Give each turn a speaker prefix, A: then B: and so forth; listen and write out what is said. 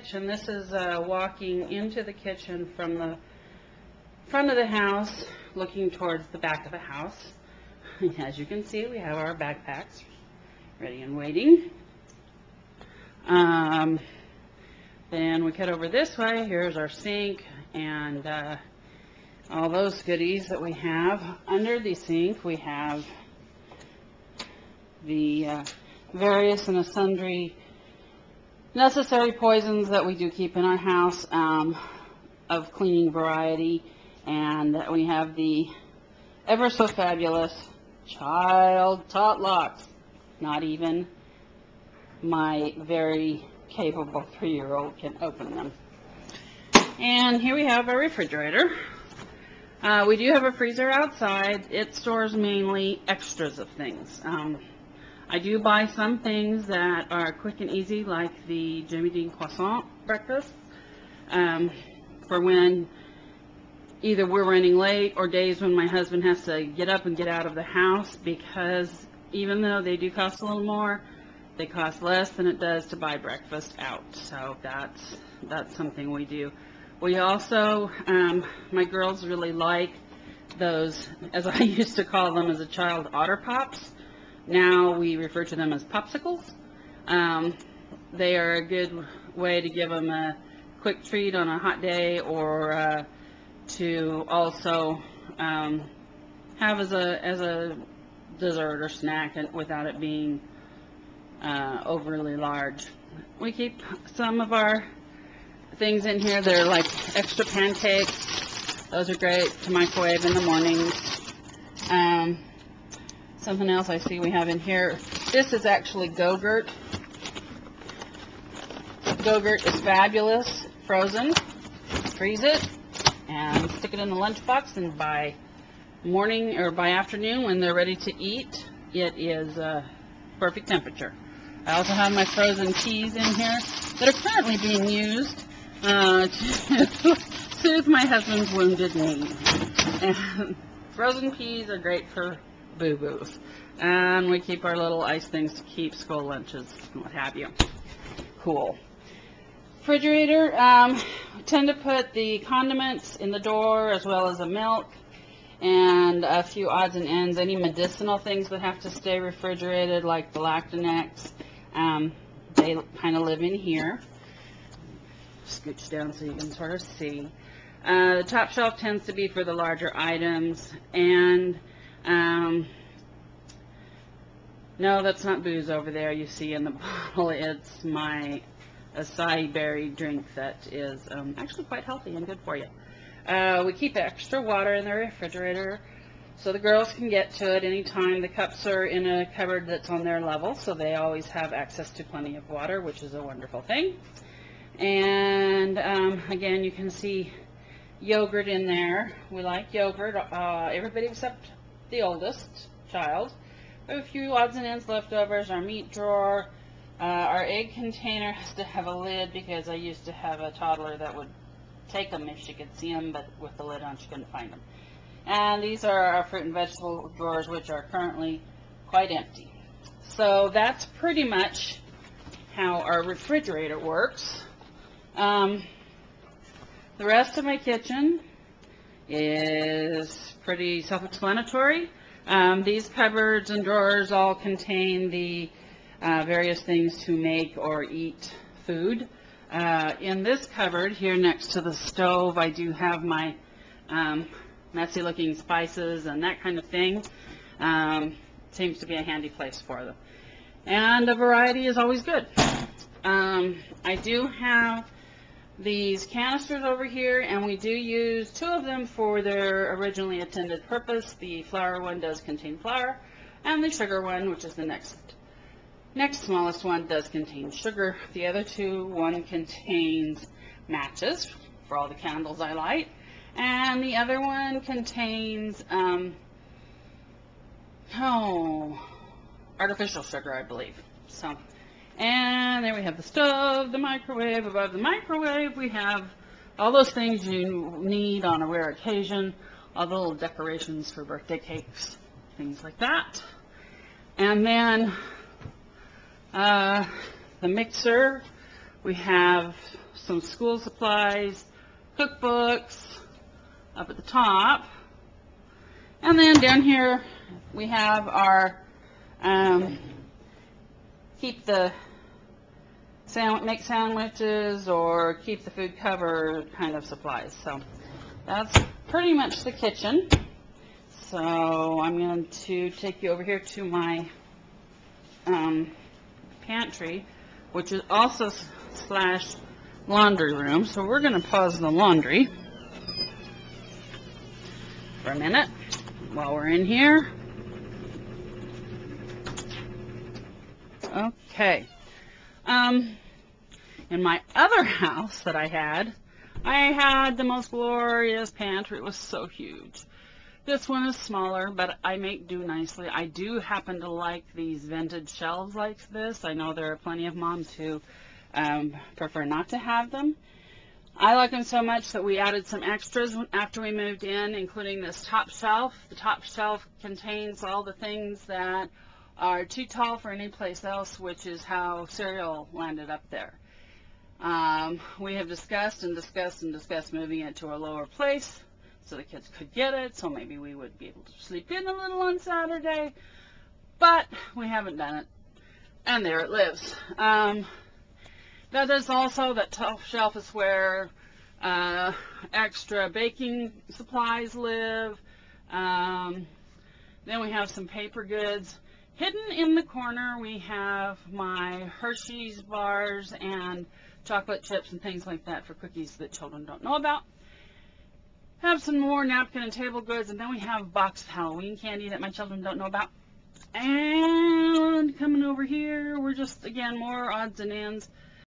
A: kitchen. This is walking into the kitchen from the front of the house, looking towards the back of the house. As you can see, we have our backpacks ready and waiting. Then we cut over this way. Here's our sink and all those goodies that we have. Under the sink, we have the various and sundry necessary poisons that we do keep in our house, of cleaning variety. And we have the ever so fabulous child taught locks. Not even my very capable 3-year-old can open them. And here we have our refrigerator. We do have a freezer outside. It stores mainly extras of things. I do buy some things that are quick and easy, like the Jimmy Dean croissant breakfast, for when either we're running late or days when my husband has to get up and get out of the house, because even though they do cost a little more, they cost less than it does to buy breakfast out. So that's something we do. We also, my girls really like those, as I used to call them as a child, Otter Pops. Now we refer to them as popsicles. They are a good way to give them a quick treat on a hot day, or to also have as a dessert or snack without it being overly large. We keep some of our things in here. They're like extra pancakes. Those are great to microwave in the mornings. Something else I see we have in here. This is actually Go-Gurt. Go-Gurt is fabulous, frozen. Freeze it and stick it in the lunchbox, and by morning or by afternoon when they're ready to eat, it is perfect temperature. I also have my frozen peas in here that are currently being used to soothe my husband's wounded knee. And frozen peas are great for boo-boos. And we keep our little ice things to keep school lunches and what have you cool. Refrigerator, we tend to put the condiments in the door, as well as the milk and a few odds and ends. Any medicinal things that have to stay refrigerated, like the Lactinex, they kind of live in here. Scooch down so you can sort of see. The top shelf tends to be for the larger items, and no, that's not booze over there you see in the bottle. It's my acai berry drink that is actually quite healthy and good for you. We keep extra water in the refrigerator so the girls can get to it anytime. The cups are in a cupboard that's on their level, so they always have access to plenty of water, which is a wonderful thing. And again, you can see yogurt in there. We like yogurt, everybody except the oldest child. We have a few odds and ends leftovers. Our meat drawer, our egg container has to have a lid, because I used to have a toddler that would take them if she could see them, but with the lid on she couldn't find them. And these are our fruit and vegetable drawers, which are currently quite empty. So that's pretty much how our refrigerator works. The rest of my kitchen is pretty self-explanatory. These cupboards and drawers all contain the various things to make or eat food. In this cupboard here next to the stove, I do have my messy looking spices and that kind of thing. Seems to be a handy place for them. And a variety is always good. I do have these canisters over here, and we do use 2 of them for their originally intended purpose. The flour one does contain flour, and the sugar one, which is the next smallest one, does contain sugar. The other 2, one contains matches for all the candles I light, and the other one contains artificial sugar, I believe. So, and there we have the stove, the microwave. Above the microwave, we have all those things you need on a rare occasion, all the little decorations for birthday cakes, things like that. And then the mixer, we have some school supplies, cookbooks up at the top. And then down here we have our make sandwiches or keep the food covered kind of supplies. So that's pretty much the kitchen. So I'm going to take you over here to my pantry, which is also slash laundry room. So we're going to pause the laundry for a minute while we're in here. Okay. In my other house that I had the most glorious pantry. It was so huge. This one is smaller, but I make do nicely. I do happen to like these vintage shelves like this. I know there are plenty of moms who prefer not to have them. I like them so much that we added some extras after we moved in, including this top shelf. The top shelf contains all the things that are too tall for any place else, which is how cereal landed up there. We have discussed moving it to a lower place so the kids could get it, so maybe we would be able to sleep in a little on Saturday, but we haven't done it, and there it lives. That is also, that top shelf is where extra baking supplies live. Then we have some paper goods. Hidden in the corner, we have my Hershey's bars and chocolate chips and things like that for cookies that children don't know about. Have some more napkin and table goods, and then we have a box of Halloween candy that my children don't know about. And coming over here, we're just, again, more odds and ends.